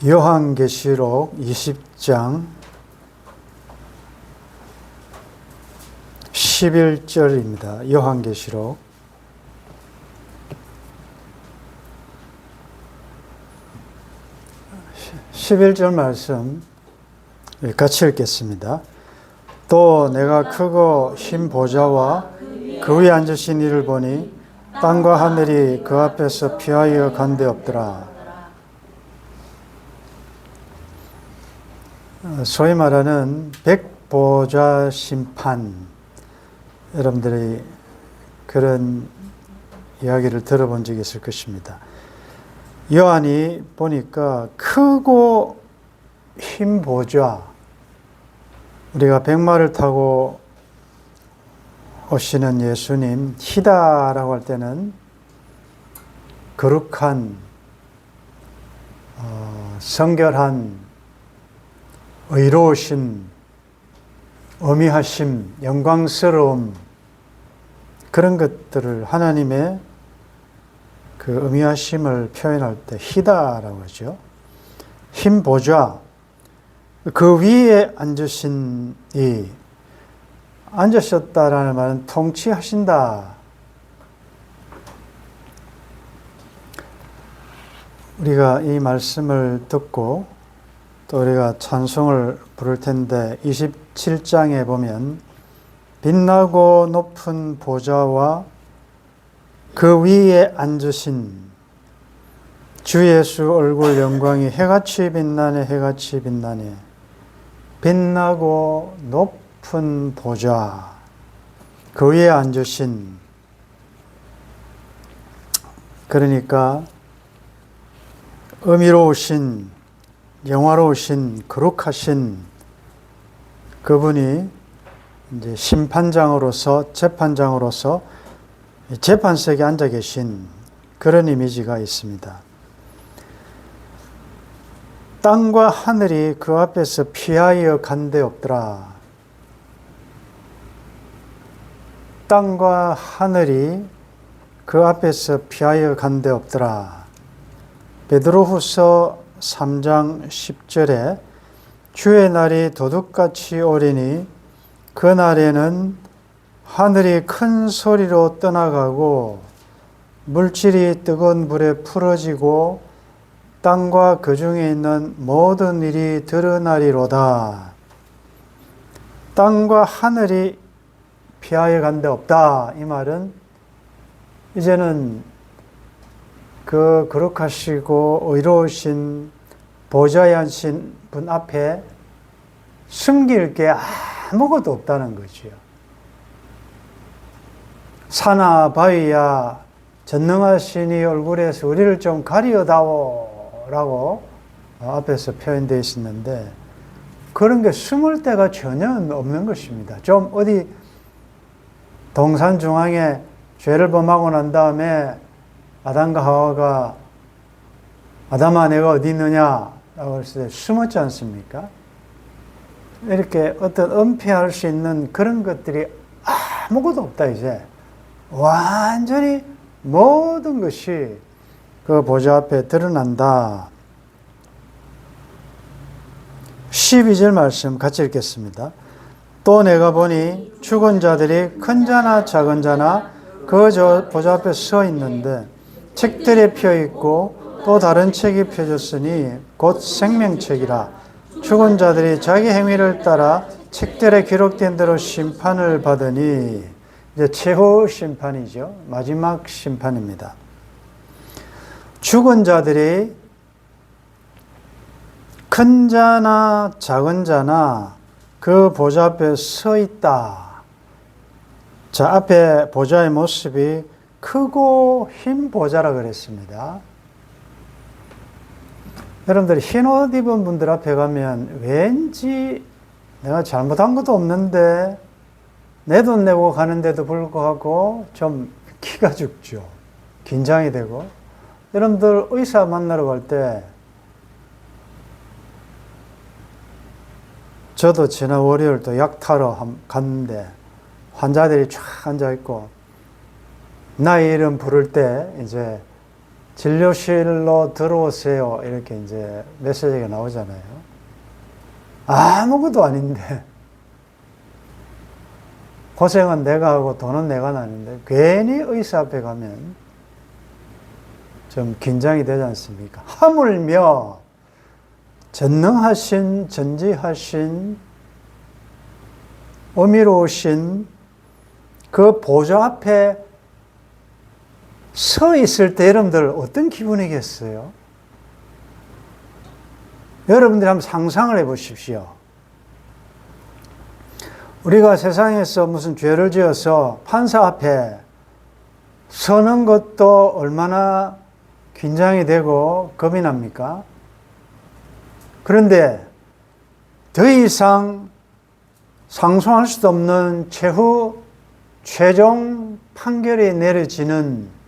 요한계시록 20장 11절입니다. 요한계시록 11절 말씀 같이 읽겠습니다. 또 내가 크고 흰 보좌와 그 위에 앉으신 이를 보니 땅과 하늘이 그 앞에서 피하여 간데 없더라. 소위 말하는 백보좌 심판, 여러분들이 그런 이야기를 들어본 적이 있을 것입니다. 요한이 보니까 크고 흰 보좌, 우리가 백마를 타고 오시는 예수님, 희다라고 할 때는 거룩한, 성결한, 의로우신, 어미하심, 영광스러움, 그런 것들을 하나님의 그 어미하심을 표현할 때 희다라고 하죠. 흰 보좌, 그 위에 앉으신 이, 앉으셨다라는 말은 통치하신다. 우리가 이 말씀을 듣고 또 우리가 찬송을 부를 텐데 27장에 보면 빛나고 높은 보좌와 그 위에 앉으신 주 예수 얼굴 영광이 해같이 빛나네, 해같이 빛나네. 빛나고 높은 보좌, 그 위에 앉으신, 그러니까 의미로우신, 영화로우신, 거룩하신 그분이 이제 심판장으로서, 재판장으로서 재판석에 앉아 계신 그런 이미지가 있습니다. 땅과 하늘이 그 앞에서 피하여 간데 없더라. 땅과 하늘이 그 앞에서 피하여 간데 없더라. 베드로후서 3장 10절에 주의 날이 도둑같이 오리니 그 날에는 하늘이 큰 소리로 떠나가고 물질이 뜨거운 불에 풀어지고 땅과 그 중에 있는 모든 일이 드러나리로다. 땅과 하늘이 피하여 간데 없다. 이 말은 이제는 그 거룩하시고 의로우신 보좌에 앉으신 분 앞에 숨길 게 아무것도 없다는 거지요. 산하 바위야 전능하신 이 얼굴에서 우리를 좀 가리어다오 라고 앞에서 표현되어 있었는데 그런 게 숨을 데가 전혀 없는 것입니다. 좀 어디 동산 중앙에 죄를 범하고 난 다음에 아담과 하와가 아담아 내가 어디 있느냐 라고 했을 때 숨었지 않습니까? 이렇게 어떤 은폐할 수 있는 그런 것들이 아무것도 없다. 이제 완전히 모든 것이 그 보좌 앞에 드러난다. 12절 말씀 같이 읽겠습니다. 또 내가 보니 죽은 자들이 큰 자나 작은 자나 그 보좌 앞에 서 있는데 책들이 펴 있고 또 다른 책이 펴졌으니 곧 생명책이라. 죽은 자들이 자기 행위를 따라 책들에 기록된 대로 심판을 받으니 이제 최후 심판이죠. 마지막 심판입니다. 죽은 자들이 큰 자나 작은 자나 그 보좌 앞에 서 있다. 자, 앞에 보좌의 모습이 크고 흰 보좌라 그랬습니다. 여러분들이 흰 옷 입은 분들 앞에 가면 왠지 내가 잘못한 것도 없는데 내 돈 내고 가는데도 불구하고 좀 기가 죽죠. 긴장이 되고. 여러분들 의사 만나러 갈 때 저도 지난 월요일 또 약 타러 갔는데 환자들이 쫙 앉아있고 나의 이름 부를 때 이제 진료실로 들어오세요. 이렇게 이제 메시지가 나오잖아요. 아무것도 아닌데. 고생은 내가 하고 돈은 내가 나는데 괜히 의사 앞에 가면 좀 긴장이 되지 않습니까? 하물며 전능하신, 전지하신, 어미로우신 그 보좌 앞에 서 있을 때 여러분들 어떤 기분이겠어요? 여러분들이 한번 상상을 해 보십시오. 우리가 세상에서 무슨 죄를 지어서 판사 앞에 서는 것도 얼마나 긴장이 되고 겁이 납니까? 그런데 더 이상 상송할 수도 없는 최후 최종 판결이 내려지는,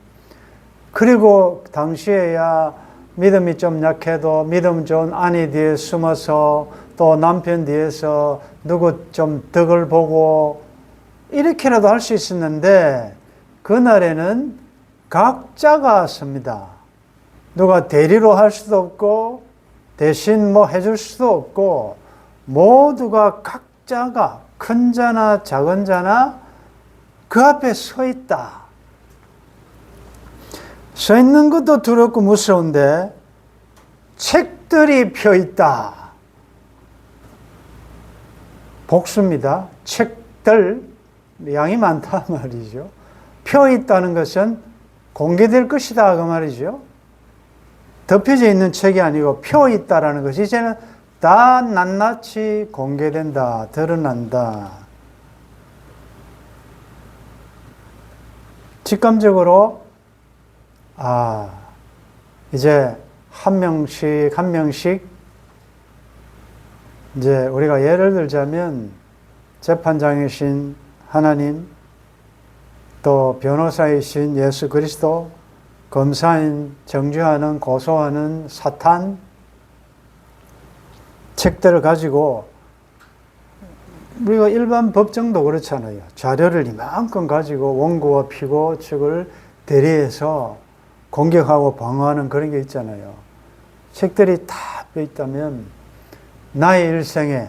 그리고 당시에야 믿음이 좀 약해도 믿음 좋은 아내 뒤에 숨어서 또 남편 뒤에서 누구 좀 덕을 보고 이렇게라도 할 수 있었는데, 그날에는 각자가 섭니다. 누가 대리로 할 수도 없고 대신 뭐 해줄 수도 없고, 모두가 각자가 큰 자나 작은 자나 그 앞에 서 있다. 서 있는 것도 두렵고 무서운데 책들이 펴 있다. 복수입니다. 책들, 양이 많다 말이죠. 펴 있다는 것은 공개될 것이다 그 말이죠. 덮여져 있는 책이 아니고 펴 있다라는 것이 이제는 다 낱낱이 공개된다, 드러난다. 직감적으로 이제 한 명씩 이제 우리가 예를 들자면 재판장이신 하나님, 또 변호사이신 예수 그리스도, 검사인, 정죄하는, 고소하는 사탄, 책들을 가지고, 우리가 일반 법정도 그렇잖아요. 자료를 이만큼 가지고 원고와 피고 측을 대리해서 공격하고 방어하는 그런 게 있잖아요. 책들이 다 펴 있다면 나의 일생에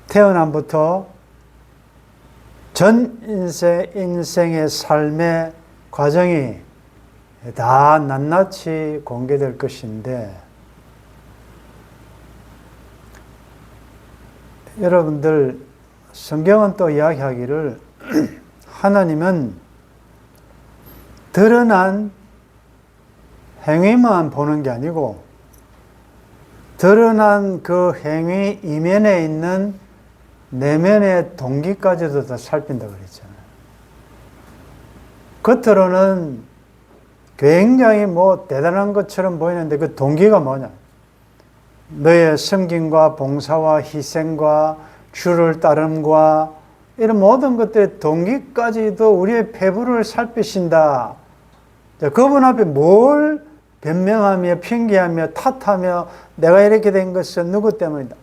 태어남부터 전 인생의 삶의 과정이 다 낱낱이 공개될 것인데, 여러분들 성경은 또 이야기하기를 하나님은 드러난 행위만 보는 게 아니고 드러난 그 행위 이면에 있는 내면의 동기까지도 다 살핀다고 그랬잖아요. 겉으로는 굉장히 대단한 것처럼 보이는데 그 동기가 뭐냐? 너의 섬김과 봉사와 희생과 주를 따름과 이런 모든 것들의 동기까지도 우리의 배부를 살피신다. 그분 앞에 뭘 변명하며 핑계하며 탓하며 내가 이렇게 된 것은 누구 때문이다.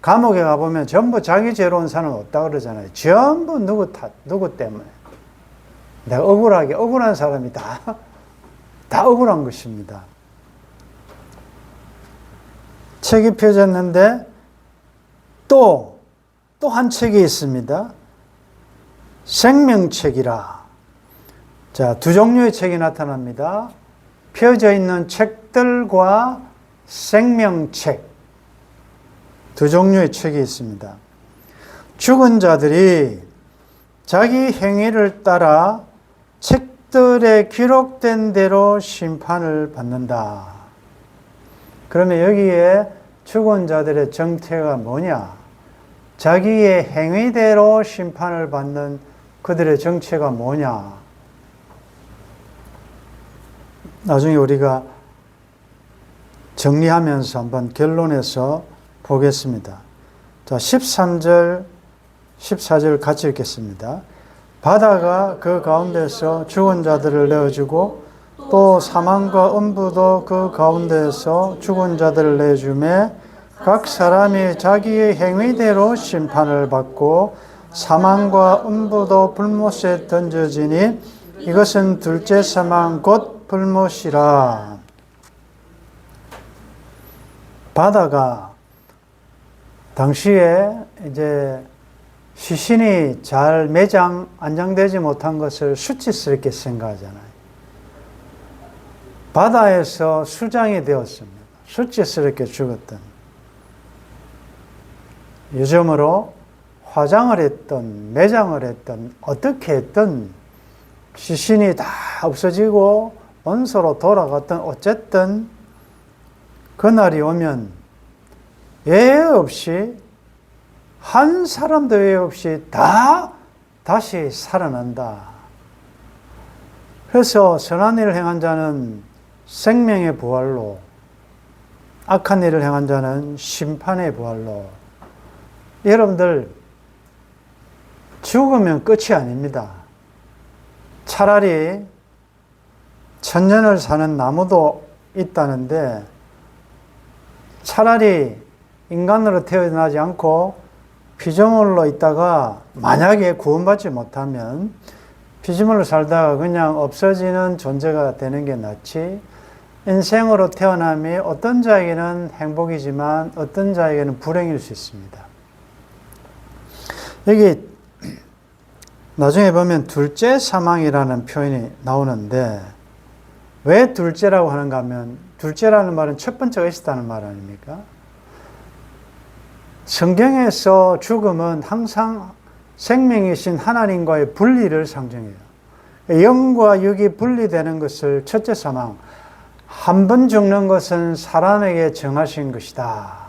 감옥에 가보면 전부 자기 죄로 온 사람은 없다 그러잖아요. 전부 누구 탓, 누구 때문에. 내가 억울한 사람이 다 억울한 것입니다. 책이 펴졌는데 또 한 책이 있습니다. 생명책이라. 자, 두 종류의 책이 나타납니다. 펴져 있는 책들과 생명책. 두 종류의 책이 있습니다. 죽은 자들이 자기 행위를 따라 책들에 기록된 대로 심판을 받는다. 그러면 여기에 죽은 자들의 정체가 뭐냐? 자기의 행위대로 심판을 받는 그들의 정체가 뭐냐? 나중에 우리가 정리하면서 한번 결론에서 보겠습니다. 자, 13절, 14절 같이 읽겠습니다. 바다가 그 가운데서 죽은 자들을 내어주고 또 사망과 음부도 그 가운데서 죽은 자들을 내주매 각 사람이 자기의 행위대로 심판을 받고 사망과 음부도 불못에 던져지니 이것은 둘째 사망 곧 불못이라. 바다가 당시에 이제 시신이 잘 안장되지 못한 것을 수치스럽게 생각하잖아요. 바다에서 수장이 되었습니다. 수치스럽게 죽었던. 요즘으로 화장을 했던, 매장을 했던, 어떻게 했던 시신이 다 없어지고 원소로 돌아갔던 어쨌든 그날이 오면 예외 없이 한 사람도 예외 없이 다 다시 살아난다. 그래서 선한 일을 행한 자는 생명의 부활로, 악한 일을 행한 자는 심판의 부활로. 여러분들 죽으면 끝이 아닙니다. 차라리 천년을 사는 나무도 있다는데 차라리 인간으로 태어나지 않고 피조물로 있다가 만약에 구원받지 못하면 피조물로 살다가 그냥 없어지는 존재가 되는 게 낫지, 인생으로 태어남이 어떤 자에게는 행복이지만 어떤 자에게는 불행일 수 있습니다. 여기 나중에 보면 둘째 사망이라는 표현이 나오는데 왜 둘째라고 하는가 하면 둘째라는 말은 첫 번째가 있었다는 말 아닙니까? 성경에서 죽음은 항상 생명이신 하나님과의 분리를 상징해요. 영과 육이 분리되는 것을 첫째 사망, 한 번 죽는 것은 사람에게 정하신 것이다.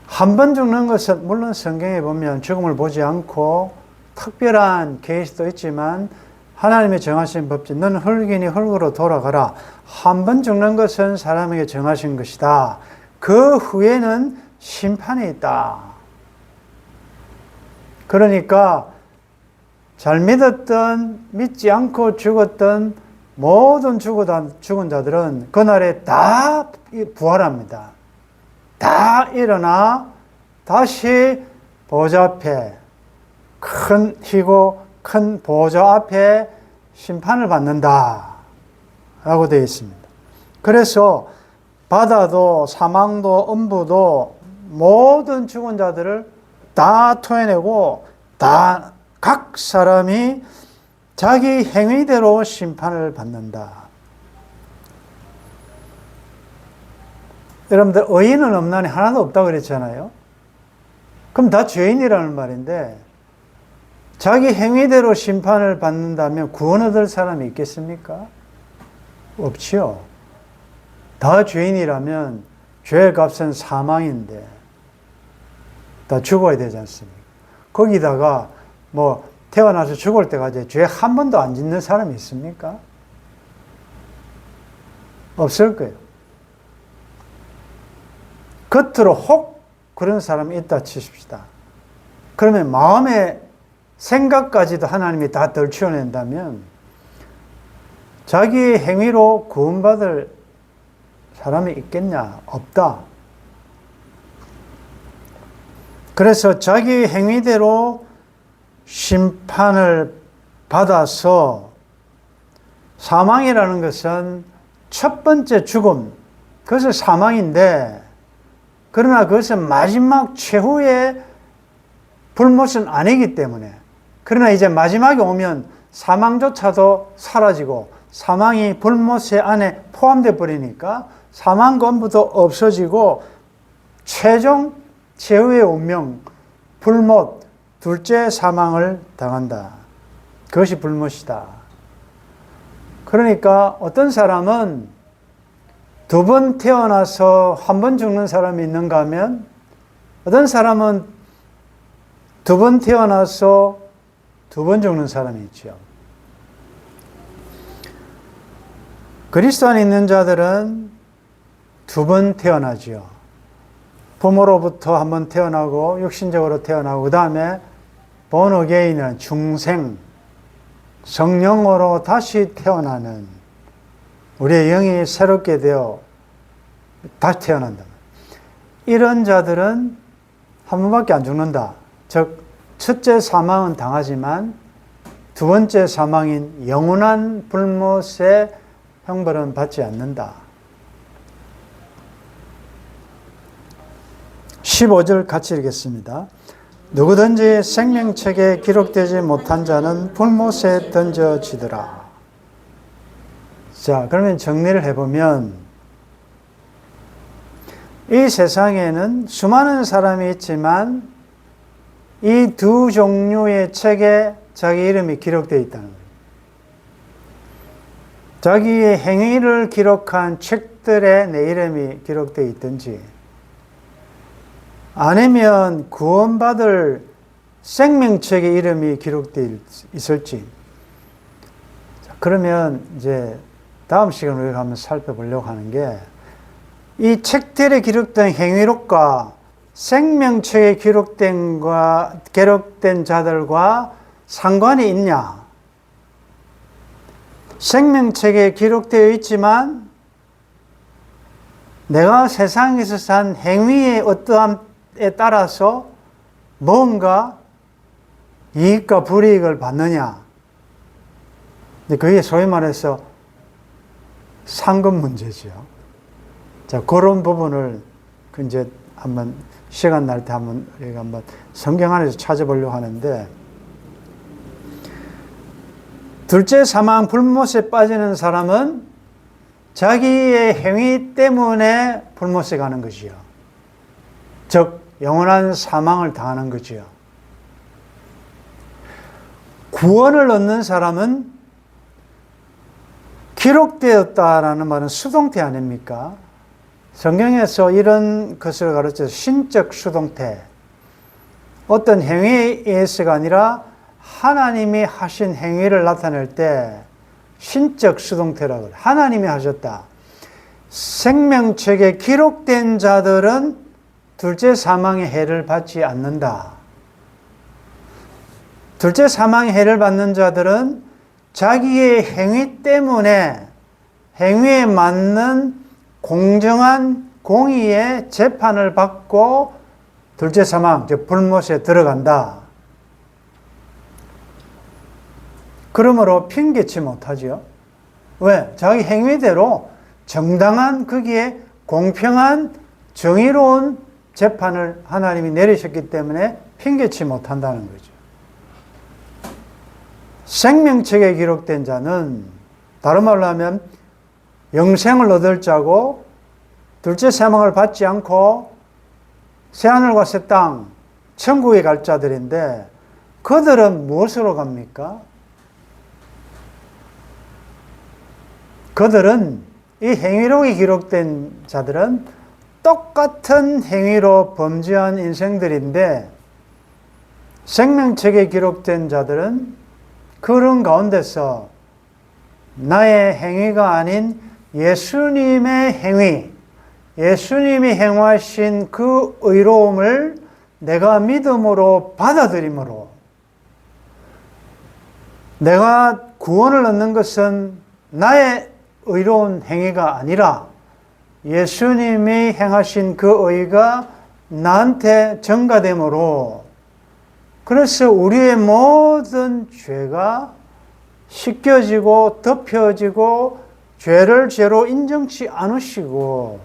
한 번 죽는 것은 물론 성경에 보면 죽음을 보지 않고 특별한 케이스도 있지만 하나님의 정하신 법칙, 너는 흙이니 흙으로 돌아가라. 한 번 죽는 것은 사람에게 정하신 것이다. 그 후에는 심판이 있다. 그러니까 잘 믿었던, 믿지 않고 죽었던 모든 죽은 자들은 그날에 다 부활합니다. 다 일어나 다시 보좌 앞에, 큰 희고 큰 보좌 앞에 심판을 받는다 라고 되어 있습니다. 그래서 바다도 사망도 음부도 모든 죽은 자들을 다 토해내고 다 각 사람이 자기 행위대로 심판을 받는다. 여러분들 의인은 없나니 하나도 없다고 그랬잖아요. 그럼 다 죄인이라는 말인데 자기 행위대로 심판을 받는다면 구원 얻을 사람이 있겠습니까? 없지요. 다 죄인이라면 죄의 값은 사망인데 다 죽어야 되지 않습니까? 거기다가 뭐 태어나서 죽을 때까지 죄 한 번도 안 짓는 사람이 있습니까? 없을 거예요. 겉으로 혹 그런 사람이 있다 치십시다. 그러면 마음의 생각까지도 하나님이 다 덜치워낸다면 자기의 행위로 구원받을 사람이 있겠냐? 없다. 그래서 자기 행위대로 심판을 받아서 사망이라는 것은 첫 번째 죽음, 그것은 사망인데 그러나 그것은 마지막 최후의 불못은 아니기 때문에, 그러나 이제 마지막에 오면 사망조차도 사라지고 사망이 불못의 안에 포함되어 버리니까 사망과 음부도 없어지고 최종 최후의 운명, 불못, 둘째 사망을 당한다. 그것이 불못이다. 그러니까 어떤 사람은 두 번 태어나서 한 번 죽는 사람이 있는가 하면 어떤 사람은 두 번 태어나서 두 번 죽는 사람이 있죠. 그리스도 안에 있는 자들은 두 번 태어나지요. 부모로부터 한 번 태어나고 육신적으로 태어나고 그 다음에 본어게인이라는 중생, 성령으로 다시 태어나는, 우리의 영이 새롭게 되어 다시 태어난다. 이런 자들은 한 번밖에 안 죽는다. 즉 첫째 사망은 당하지만 두 번째 사망인 영원한 불못의 형벌은 받지 않는다. 15절 같이 읽겠습니다. 누구든지 생명책에 기록되지 못한 자는 불못에 던져지더라. 자, 그러면 정리를 해보면 이 세상에는 수많은 사람이 있지만 이 두 종류의 책에 자기 이름이 기록되어 있다는 거예요. 자기의 행위를 기록한 책들에 내 이름이 기록되어 있든지 아니면 구원받을 생명책에 이름이 기록되어 있을지. 그러면 이제 다음 시간에 우리가 한번 살펴보려고 하는 게 이 책들에 기록된 행위록과 생명책에 기록된 자들과 상관이 있냐? 생명책에 기록되어 있지만 내가 세상에서 산 행위의 어떠함에 따라서 뭔가 이익과 불이익을 받느냐? 그게 소위 말해서 상금 문제죠. 자, 그런 부분을 이제 한번 시간 날 때 우리가 한번 성경 안에서 찾아보려고 하는데, 둘째 사망 불못에 빠지는 사람은 자기의 행위 때문에 불못에 가는 것이요. 즉 영원한 사망을 당하는 것이요. 구원을 얻는 사람은 기록되었다라는 말은 수동태 아닙니까? 성경에서 이런 것을 가르쳐서 신적 수동태, 어떤 행위에 의해서가 아니라 하나님이 하신 행위를 나타낼 때 신적 수동태라고 해요. 하나님이 하셨다. 생명책에 기록된 자들은 둘째 사망의 해를 받지 않는다. 둘째 사망의 해를 받는 자들은 자기의 행위 때문에 행위에 맞는 공정한 공의의 재판을 받고 둘째 사망, 즉 불못에 들어간다. 그러므로 핑계치 못하죠. 왜? 자기 행위대로 정당한 거기에 공평한 정의로운 재판을 하나님이 내리셨기 때문에 핑계치 못한다는 거죠. 생명책에 기록된 자는 다른 말로 하면 영생을 얻을 자고 둘째 사망을 받지 않고 새하늘과 새 땅, 천국에 갈 자들인데 그들은 무엇으로 갑니까? 그들은 이 행위록이 기록된 자들은 똑같은 행위로 범죄한 인생들인데 생명책에 기록된 자들은 그런 가운데서 나의 행위가 아닌 예수님의 행위, 예수님이 행하신 그 의로움을 내가 믿음으로 받아들임으로 내가 구원을 얻는 것은 나의 의로운 행위가 아니라 예수님이 행하신 그 의가 나한테 전가됨으로 그래서 우리의 모든 죄가 씻겨지고 덮여지고 죄를 죄로 인정치 않으시고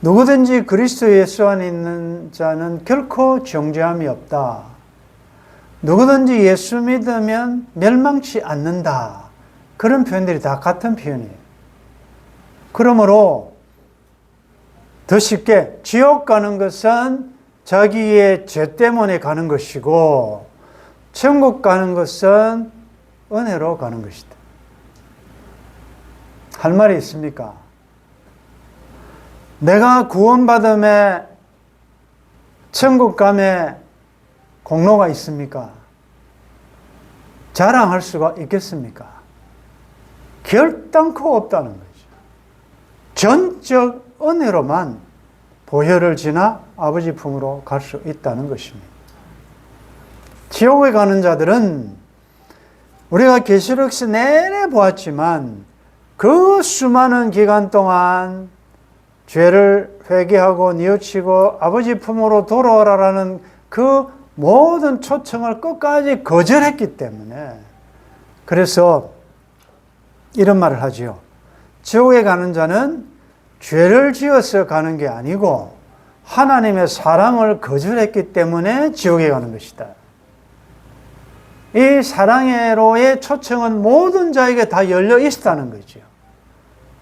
누구든지 그리스도 예수 안에 있는 자는 결코 정죄함이 없다. 누구든지 예수 믿으면 멸망치 않는다. 그런 표현들이 다 같은 표현이에요. 그러므로 더 쉽게 지옥 가는 것은 자기의 죄 때문에 가는 것이고 천국 가는 것은 은혜로 가는 것이다. 할 말이 있습니까? 내가 구원받음에 천국 감에 공로가 있습니까? 자랑할 수가 있겠습니까? 결단코 없다는 거죠. 전적 은혜로만 보혈을 지나 아버지 품으로 갈 수 있다는 것입니다. 지옥에 가는 자들은 우리가 계시록서 내내 보았지만 그 수많은 기간 동안 죄를 회개하고 뉘우치고 아버지 품으로 돌아오라라는 그 모든 초청을 끝까지 거절했기 때문에 그래서 이런 말을 하지요. 지옥에 가는 자는 죄를 지어서 가는 게 아니고 하나님의 사랑을 거절했기 때문에 지옥에 가는 것이다. 이 사랑으로의 초청은 모든 자에게 다 열려 있다는 거죠.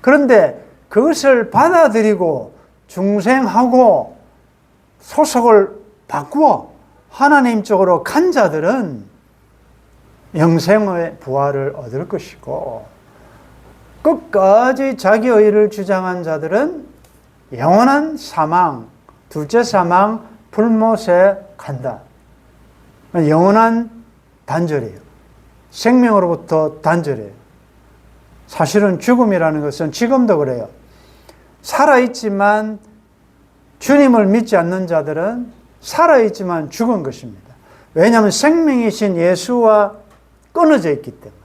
그런데 그것을 받아들이고 중생하고 소속을 바꾸어 하나님 쪽으로 간 자들은 영생의 부활을 얻을 것이고, 끝까지 자기 의를 주장한 자들은 영원한 사망, 둘째 사망, 불못에 간다. 영원한 단절이에요. 생명으로부터 단절이에요. 사실은 죽음이라는 것은 지금도 그래요. 살아있지만 주님을 믿지 않는 자들은 살아있지만 죽은 것입니다. 왜냐하면 생명이신 예수와 끊어져 있기 때문에.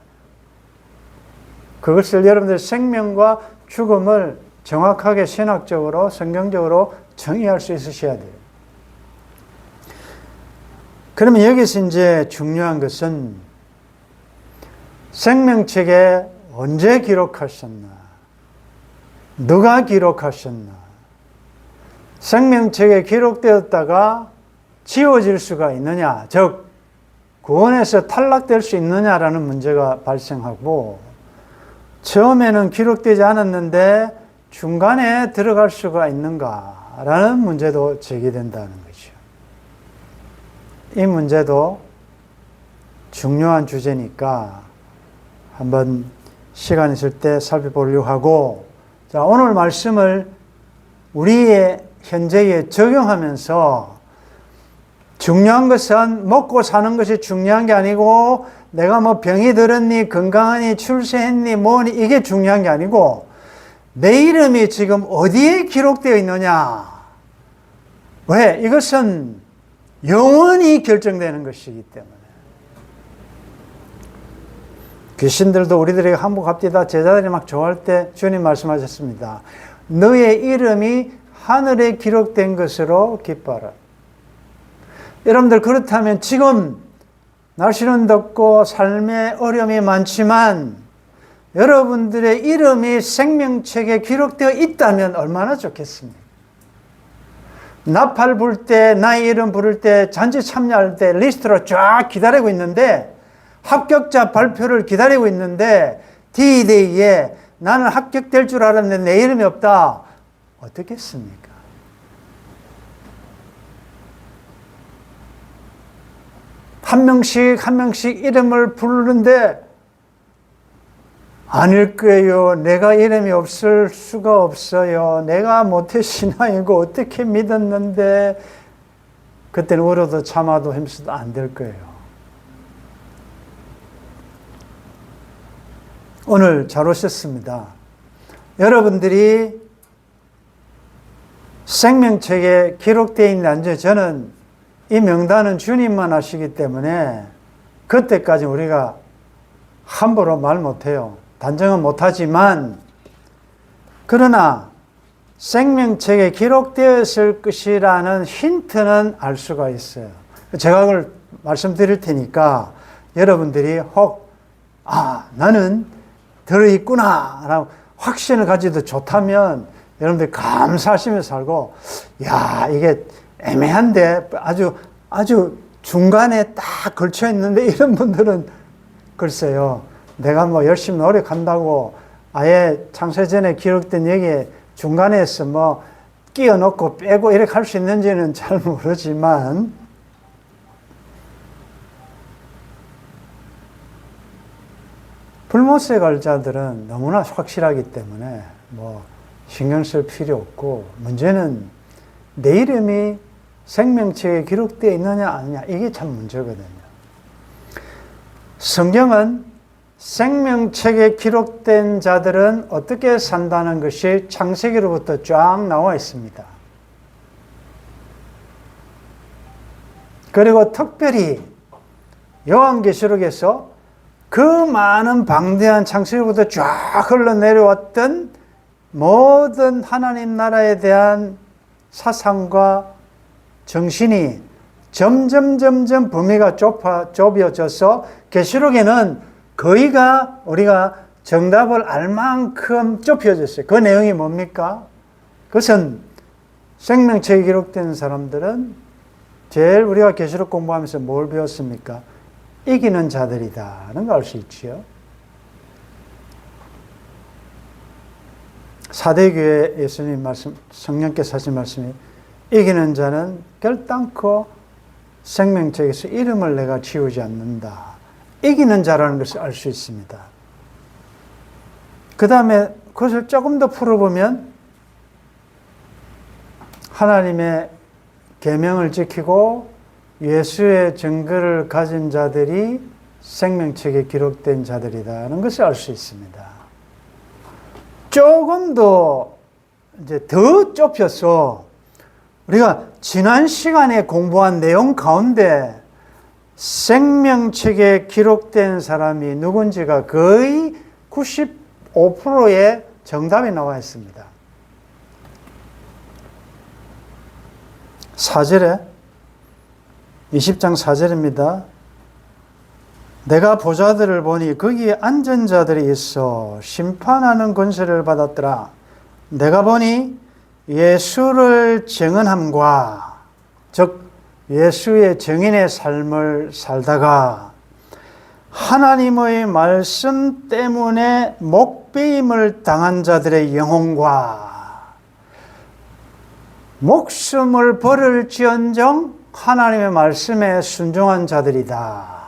그것을 여러분들 생명과 죽음을 정확하게 신학적으로 성경적으로 정의할 수 있으셔야 돼요. 그러면 여기서 이제 중요한 것은 생명책에 언제 기록하셨나? 누가 기록하셨나? 생명책에 기록되었다가 지워질 수가 있느냐? 즉 구원에서 탈락될 수 있느냐라는 문제가 발생하고, 처음에는 기록되지 않았는데 중간에 들어갈 수가 있는가라는 문제도 제기된다는 거죠. 이 문제도 중요한 주제니까 한번 시간 있을 때 살펴보려고 하고, 자, 오늘 말씀을 우리의 현재에 적용하면서 중요한 것은 먹고 사는 것이 중요한 게 아니고, 내가 뭐 병이 들었니, 건강하니, 출세했니, 뭐니, 이게 중요한 게 아니고, 내 이름이 지금 어디에 기록되어 있느냐. 왜? 이것은 영원히 결정되는 것이기 때문에. 귀신들도 우리들에게 항복합디다 제자들이 막 좋아할 때 주님 말씀하셨습니다. 너의 이름이 하늘에 기록된 것으로 기뻐라. 여러분들, 그렇다면 지금 날씨는 덥고 삶에 어려움이 많지만 여러분들의 이름이 생명책에 기록되어 있다면 얼마나 좋겠습니까? 나팔 불 때, 나의 이름 부를 때, 잔치 참여할 때 리스트로 쫙 기다리고 있는데, 합격자 발표를 기다리고 있는데 D-Day에 나는 합격될 줄 알았는데 내 이름이 없다. 어떻겠습니까? 한 명씩 한 명씩 이름을 부르는데 아닐 거예요. 내가 이름이 없을 수가 없어요. 내가 모태신앙이고 어떻게 믿었는데, 그때는 울어도 참아도 힘써도 안 될 거예요. 오늘 잘 오셨습니다. 여러분들이 생명책에 기록되어 있는지, 저는 이 명단은 주님만 아시기 때문에 그때까지 우리가 함부로 말 못해요. 단정은 못하지만, 그러나 생명책에 기록되었을 것이라는 힌트는 알 수가 있어요. 제가 그걸 말씀드릴 테니까 여러분들이 혹 나는 들어있구나 라고 확신을 가지도 좋다면 여러분들이 감사하시면서 살고, 이게 애매한데 아주 중간에 딱 걸쳐 있는데, 이런 분들은 글쎄요, 내가 뭐 열심히 노력한다고 아예 창세전에 기록된 얘기에 중간에서 뭐 끼워 넣고 빼고 이렇게 할 수 있는지는 잘 모르지만, 불못에 갈 자들은 너무나 확실하기 때문에 뭐 신경 쓸 필요 없고, 문제는 내 이름이 생명책에 기록되어 있느냐 아니냐, 이게 참 문제거든요. 성경은 생명책에 기록된 자들은 어떻게 산다는 것이 창세기로부터 쫙 나와 있습니다. 그리고 특별히 요한계시록에서 그 많은 방대한 창세기로부터 쫙 흘러내려왔던 모든 하나님 나라에 대한 사상과 정신이 점점 범위가 좁혀져서 계시록에는 거의가 우리가 정답을 알 만큼 좁혀졌어요. 그 내용이 뭡니까? 그것은 생명책에 기록된 사람들은 제일 우리가 계시록 공부하면서 뭘 배웠습니까? 이기는 자들이다는 걸 알 수 있지요. 사대교회 예수님 말씀, 성령께서 하신 말씀이 이기는 자는 결단코 생명책에서 이름을 내가 지우지 않는다. 이기는 자라는 것을 알 수 있습니다. 그 다음에 그것을 조금 더 풀어보면 하나님의 계명을 지키고 예수의 증거를 가진 자들이 생명책에 기록된 자들이라는 것을 알 수 있습니다. 조금 더 이제 더 좁혀서 우리가 지난 시간에 공부한 내용 가운데 생명책에 기록된 사람이 누군지가 거의 95%의 정답이 나와 있습니다. 4절에 20장 4절입니다. 내가 보좌들을 보니 거기에 앉은 자들이 있어 심판하는 권세를 받았더라. 내가 보니 예수를 증언함과 즉 예수의 증인의 삶을 살다가 하나님의 말씀 때문에 목배임을 당한 자들의 영혼과 목숨을 버릴지언정 하나님의 말씀에 순종한 자들이다.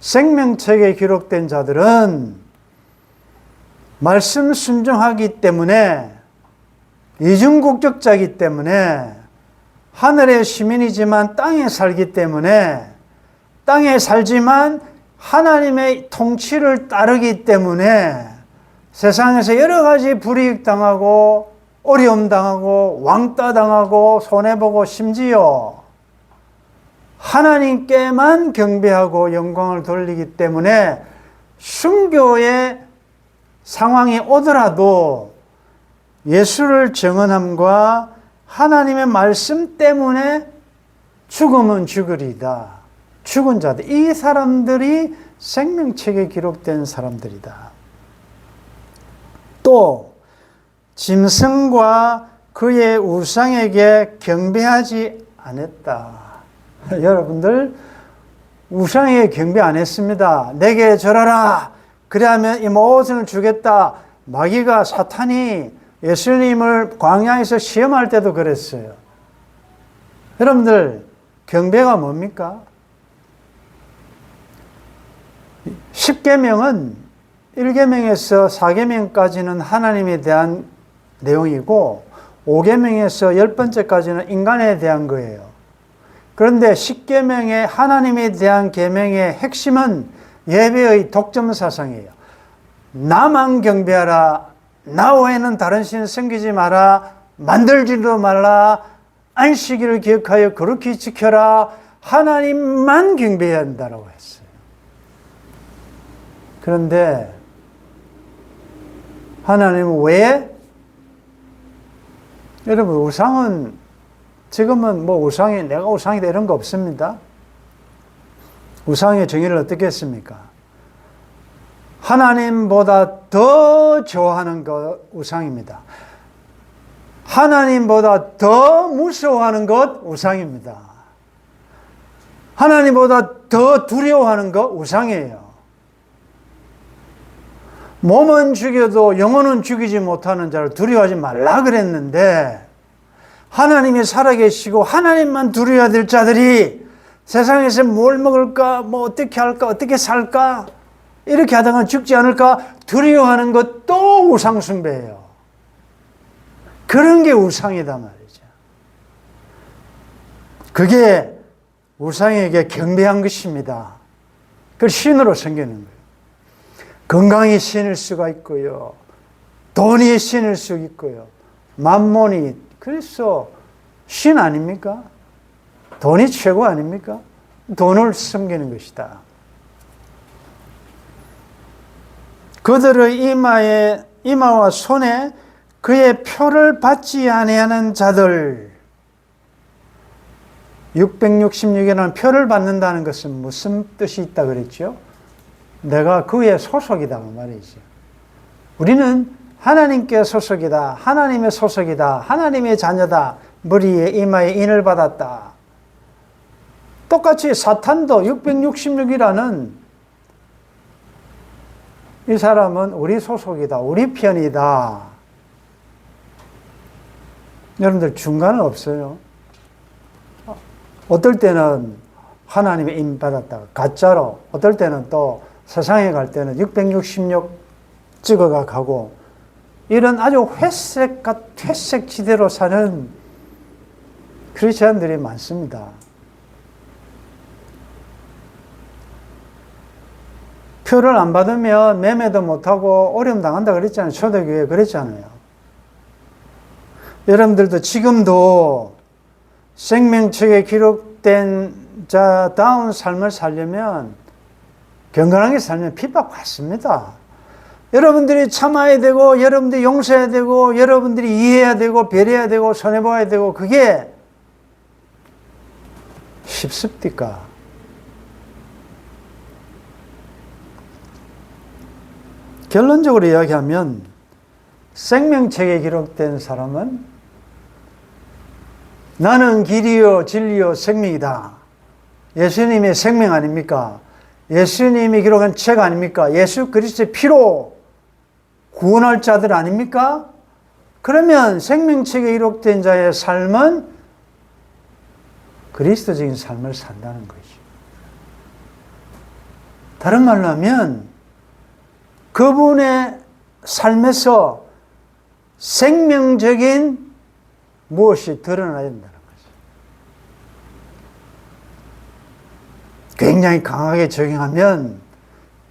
생명책에 기록된 자들은 말씀 순종하기 때문에 이중국적자이기 때문에 하늘의 시민이지만 땅에 살기 때문에 땅에 살지만 하나님의 통치를 따르기 때문에 세상에서 여러 가지 불이익 당하고 어려움 당하고 왕따 당하고 손해보고 심지어 하나님께만 경배하고 영광을 돌리기 때문에 순교의 상황이 오더라도 예수를 증언함과 하나님의 말씀 때문에 죽으면 죽으리다. 죽은 자들, 이 사람들이 생명책에 기록된 사람들이다. 또 짐승과 그의 우상에게 경배하지 않았다. 여러분들 우상에게 경배 안 했습니다. 내게 절하라. 그래야면 이 모든을 주겠다. 마귀가 사탄이 예수님을 광야에서 시험할 때도 그랬어요. 여러분들 경배가 뭡니까? 10계명은 1계명에서 4계명까지는 하나님에 대한 내용이고 5계명에서 10번째까지는 인간에 대한 거예요. 그런데 10계명의 하나님에 대한 계명의 핵심은 예배의 독점 사상이에요. 나만 경배하라. 나 외에는 다른 신을 섬기지 마라. 만들지도 말라. 안식일을 기억하여 거룩히 지켜라. 하나님만 경배해야 한다고 했어요. 그런데 하나님 외에 여러분 우상은 지금은 뭐 우상이 내가 우상이다 이런 거 없습니다. 우상의 정의를 어떻게 했습니까? 하나님보다 더 좋아하는 것 우상입니다. 하나님보다 더 무서워하는 것 우상입니다. 하나님보다 더 두려워하는 것 우상이에요. 몸은 죽여도 영혼은 죽이지 못하는 자를 두려워하지 말라 그랬는데 하나님이 살아계시고 하나님만 두려워야 될 자들이 세상에서 뭘 먹을까, 뭐 어떻게 할까, 어떻게 살까 이렇게 하다가 죽지 않을까 두려워하는 것도 우상숭배예요. 그런 게 우상이다 말이죠. 그게 우상에게 경배한 것입니다. 그걸 신으로 섬기는 거예요. 건강이 신일 수가 있고요. 돈이 신일 수 있고요. 만몬이 그래서 신 아닙니까? 돈이 최고 아닙니까? 돈을 섬기는 것이다. 그들의 이마와 손에 그의 표를 받지 아니하는 자들 666이라는 표를 받는다는 것은 무슨 뜻이 있다 그랬죠? 내가 그의 소속이다 말이죠. 우리는 하나님께 소속이다. 하나님의 소속이다. 하나님의 자녀다. 머리에 이마에 인을 받았다. 똑같이 사탄도 666이라는 이 사람은 우리 소속이다. 우리 편이다. 여러분들 중간은 없어요. 어떨 때는 하나님의 임 받았다가 가짜로, 어떨 때는 또 세상에 갈 때는 666 찍어가 가고, 이런 아주 회색 지대로 사는 크리스천들이 많습니다. 표를 안 받으면 매매도 못하고 어려움 당한다 그랬잖아요. 초대교회 그랬잖아요. 여러분들도 지금도 생명책에 기록된 자다운 삶을 살려면, 경건하게 살면 핍박받습니다. 여러분들이 참아야 되고, 여러분들이 용서해야 되고, 여러분들이 이해해야 되고, 배려해야 되고, 손해봐야 되고, 그게 쉽습니까? 결론적으로 이야기하면 생명책에 기록된 사람은 나는 길이요 진리요 생명이다. 예수님의 생명 아닙니까? 예수님이 기록한 책 아닙니까? 예수 그리스도의 피로 구원할 자들 아닙니까? 그러면 생명책에 기록된 자의 삶은 그리스도적인 삶을 산다는 것이죠. 다른 말로 하면 그분의 삶에서 생명적인 무엇이 드러나야 된다는 거죠. 굉장히 강하게 적용하면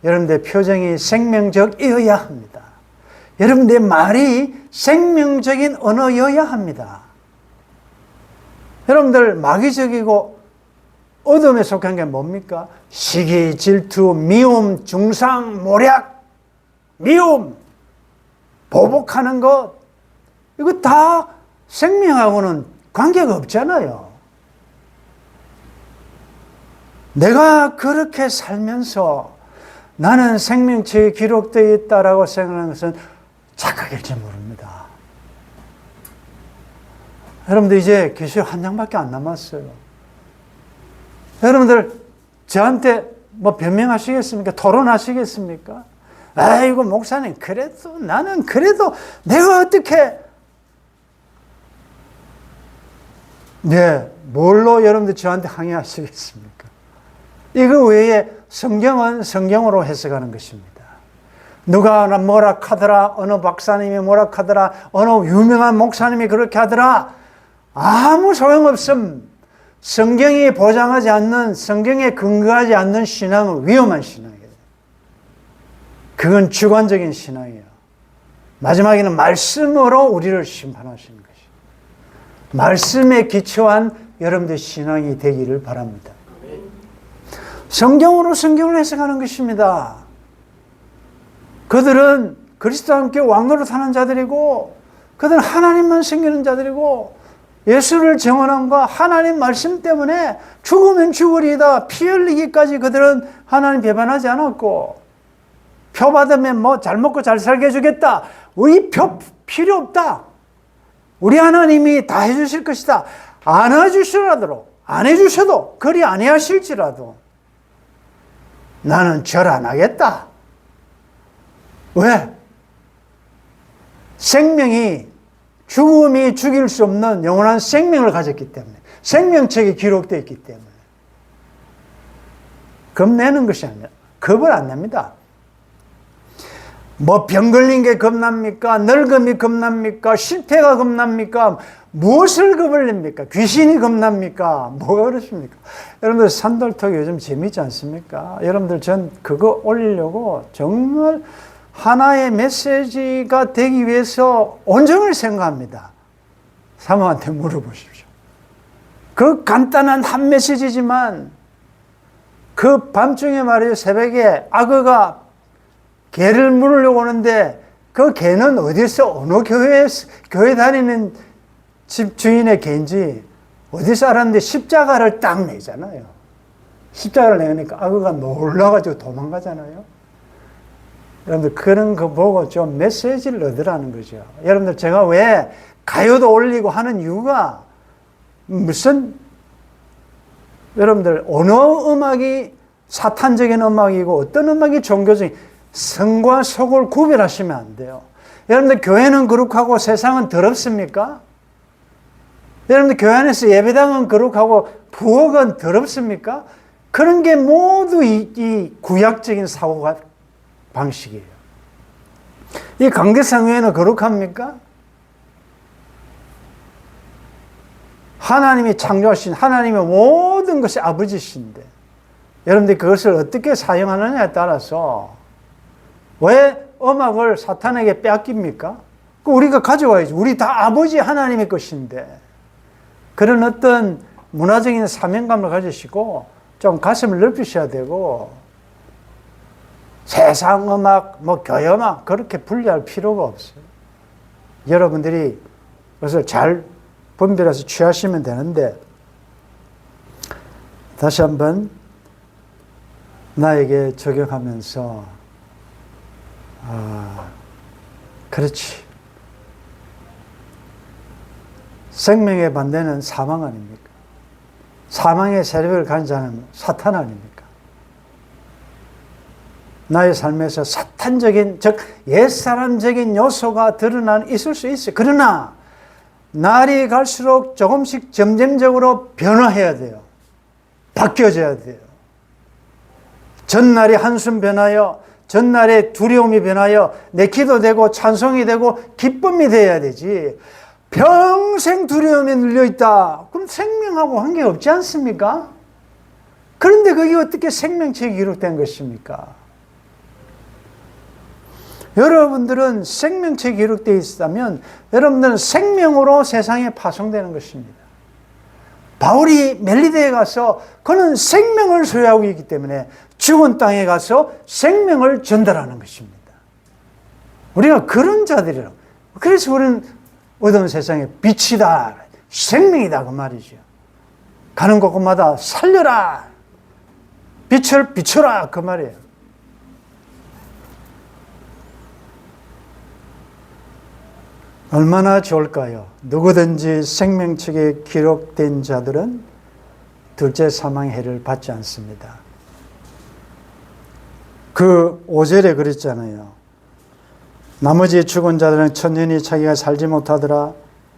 여러분들의 표정이 생명적이어야 합니다. 여러분들의 말이 생명적인 언어여야 합니다. 여러분들 마귀적이고 어둠에 속한 게 뭡니까? 시기, 질투, 미움, 중상, 모략, 미움, 보복하는 것, 이거 다 생명하고는 관계가 없잖아요. 내가 그렇게 살면서 나는 생명책에 기록되어 있다라고 생각하는 것은 착각일지 모릅니다. 여러분들 이제 계시 한 장밖에 안 남았어요. 여러분들 저한테 뭐 변명하시겠습니까? 토론하시겠습니까? 아이고 목사님 그래도 나는 그래도 내가 어떻게 뭘로 여러분들 저한테 항의하시겠습니까? 이거 외에 성경은 성경으로 해석하는 것입니다. 누가 뭐라 하더라, 어느 박사님이 뭐라 하더라, 어느 유명한 목사님이 그렇게 하더라, 아무 소용없음. 성경이 보장하지 않는, 성경에 근거하지 않는 신앙은 위험한 신앙이에요. 그건 주관적인 신앙이에요. 마지막에는 말씀으로 우리를 심판하시는 것이에요. 말씀에 기초한 여러분들의 신앙이 되기를 바랍니다. 성경으로 성경을 해석하는 것입니다. 그들은 그리스도와 함께 왕노릇하는 자들이고, 그들은 하나님만 섬기는 자들이고, 예수를 정언함과 하나님 말씀 때문에 죽으면 죽으리이다 피 흘리기까지 그들은 하나님 배반하지 않았고, 표 받으면 뭐 잘 먹고 잘 살게 해주겠다, 우리 표 필요 없다, 우리 하나님이 다 해주실 것이다, 안 해주시라도, 안 해주셔도 그리 안 하실지라도 나는 절 안 하겠다. 왜? 생명이, 죽음이 죽일 수 없는 영원한 생명을 가졌기 때문에, 생명책에 기록되어 있기 때문에 겁내는 것이 아니라, 겁을 안 냅니다. 뭐 병 걸린 게 겁납니까? 늙음이 겁납니까? 실패가 겁납니까? 무엇을 겁을 냅니까? 귀신이 겁납니까? 뭐가 그렇습니까? 여러분들 산돌톡 요즘 재미있지 않습니까? 여러분들 전 그거 올리려고 정말 하나의 메시지가 되기 위해서 온정을 생각합니다. 사모한테 물어보십시오. 그 간단한 한 메시지지만 그 밤중에 말이에요, 새벽에 악어가 개를 물으려고 오는데 그 개는 어디서, 어느 교회 다니는 집 주인의 개인지 어디서 알았는데 십자가를 딱 내잖아요. 십자가를 내니까 악어가 놀라가지고 도망가잖아요. 여러분들 그런 거 보고 좀 메시지를 얻으라는 거죠. 여러분들 제가 왜 가요도 올리고 하는 이유가 무슨 여러분들 어느 음악이 사탄적인 음악이고 어떤 음악이 종교적인 성과 속을 구별하시면 안 돼요. 여러분들 교회는 거룩하고 세상은 더럽습니까? 여러분들 교회 안에서 예배당은 거룩하고 부엌은 더럽습니까? 그런 게 모두 이 구약적인 사고 방식이에요. 이 강대상회는 거룩합니까? 하나님이 창조하신 하나님의 모든 것이 아버지신데 여러분들이 그것을 어떻게 사용하느냐에 따라서 왜 음악을 사탄에게 빼앗깁니까? 우리가 가져와야지. 우리 다 아버지 하나님의 것인데 그런 어떤 문화적인 사명감을 가지시고 좀 가슴을 넓히셔야 되고 세상 음악, 교회 음악 그렇게 분리할 필요가 없어요. 여러분들이 그것을 잘 분별해서 취하시면 되는데 다시 한번 나에게 적용하면서 그렇지. 생명의 반대는 사망 아닙니까? 사망의 세력을 가진 자는 사탄 아닙니까? 나의 삶에서 사탄적인, 즉 옛사람적인 요소가 있을 수 있어요. 그러나 날이 갈수록 조금씩 점점적으로 변화해야 돼요. 바뀌어져야 돼요. 전날이 한숨 변하여 전날의 두려움이 변하여 내 기도 되고 찬송이 되고 기쁨이 되어야 되지. 평생 두려움에 눌려있다. 그럼 생명하고 관계가 없지 않습니까? 그런데 그게 어떻게 생명책에 기록된 것입니까? 여러분들은 생명책에 기록되어 있다면 여러분들은 생명으로 세상에 파송되는 것입니다. 바울이 멜리데에 가서 그는 생명을 소유하고 있기 때문에 죽은 땅에 가서 생명을 전달하는 것입니다. 우리가 그런 자들이라고. 그래서 우리는 어두운 세상에 빛이다, 생명이다 그 말이죠. 가는 곳곳마다 살려라, 빛을 비춰라 그 말이에요. 얼마나 좋을까요? 누구든지 생명책에 기록된 자들은 둘째 사망의 해를 받지 않습니다. 그 5절에 그랬잖아요. 나머지 죽은 자들은 천년이 자기가 살지 못하더라.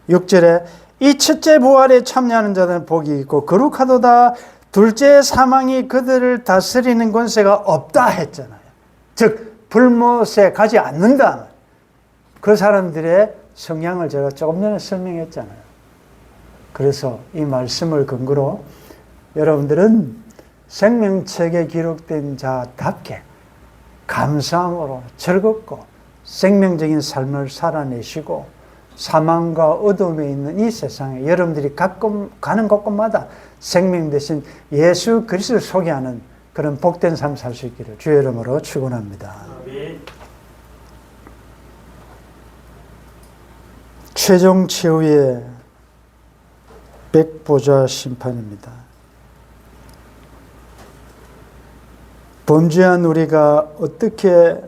6절에 이 첫째 부활에 참여하는 자들은 복이 있고 거룩하도다. 둘째 사망이 그들을 다스리는 권세가 없다 했잖아요. 즉 불못에 가지 않는다. 그 사람들의 성향을 제가 조금 전에 설명했잖아요. 그래서 이 말씀을 근거로 여러분들은 생명책에 기록된 자답게 감사함으로 즐겁고 생명적인 삶을 살아내시고 사망과 어둠에 있는 이 세상에 여러분들이 가는 곳곳마다 생명 대신 예수 그리스도를 소개하는 그런 복된 삶 살 수 있기를 주의 이름으로 축원합니다. 최종 최후의 백보자 심판입니다. 범죄한 우리가 어떻게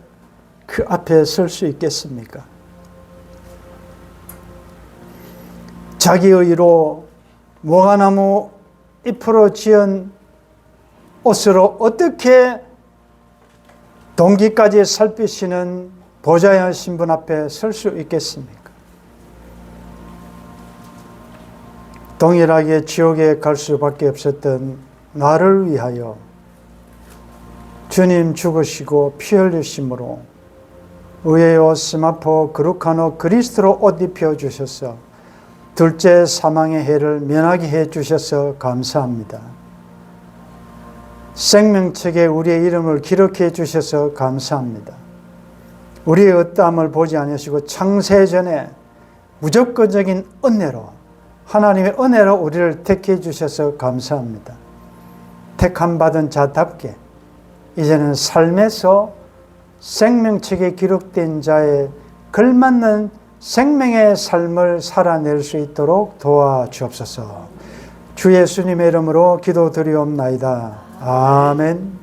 그 앞에 설 수 있겠습니까? 자기 의로 무화과나무 잎으로 지은 옷으로 어떻게 동기까지 살피시는 보좌의 신분 앞에 설 수 있겠습니까? 동일하게 지옥에 갈 수밖에 없었던 나를 위하여 주님 죽으시고 피 흘리심으로 의의 옷 스마포 거룩한 옷 그리스도로 옷 입혀주셔서 둘째 사망의 해를 면하게 해주셔서 감사합니다. 생명책에 우리의 이름을 기록해 주셔서 감사합니다. 우리의 어떠함을 보지 않으시고 창세전에 무조건적인 은혜로 하나님의 은혜로 우리를 택해 주셔서 감사합니다. 택함 받은 자답게 이제는 삶에서 생명책에 기록된 자의 걸맞는 생명의 삶을 살아낼 수 있도록 도와주옵소서. 주 예수님의 이름으로 기도드리옵나이다. 아멘.